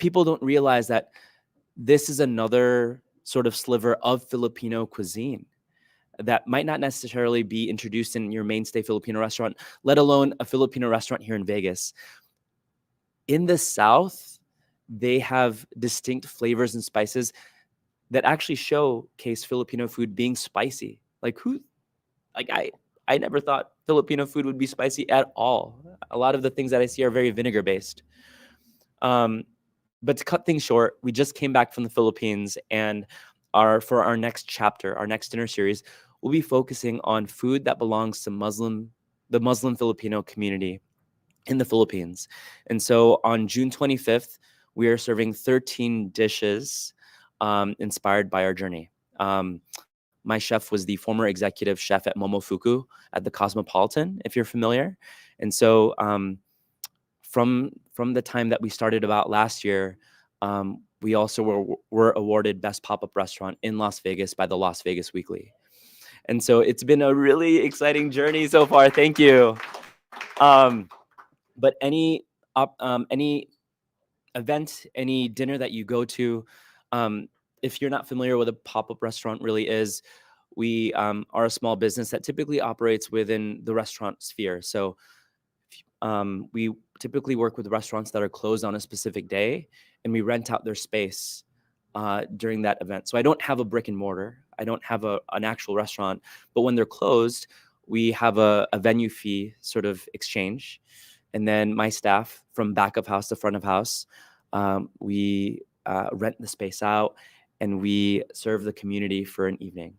people don't realize that this is another sort of sliver of Filipino cuisine that might not necessarily be introduced in your mainstay Filipino restaurant, let alone a Filipino restaurant here in Vegas. In the South, they have distinct flavors and spices that actually showcase Filipino food being spicy. I never thought Filipino food would be spicy at all. A lot of the things that I see are very vinegar based. But to cut things short, we just came back from the Philippines, and for our next chapter, our next dinner series, we'll be focusing on food that belongs to the Muslim Filipino community in the Philippines. And so on June 25th, we are serving 13 dishes inspired by our journey. My chef was the former executive chef at Momofuku at the Cosmopolitan, if you're familiar. And so from the time that we started about last year, we also were awarded Best Pop-Up Restaurant in Las Vegas by the Las Vegas Weekly. And so it's been a really exciting journey so far. Thank you. But any event, any dinner that you go to, if you're not familiar with what a pop-up restaurant really is, we are a small business that typically operates within the restaurant sphere. So we typically work with restaurants that are closed on a specific day, and we rent out their space during that event. So I don't have a brick and mortar. I don't have an actual restaurant. But when they're closed, we have a venue fee sort of exchange. And then my staff, from back of house to front of house, we rent the space out, and we serve the community for an evening.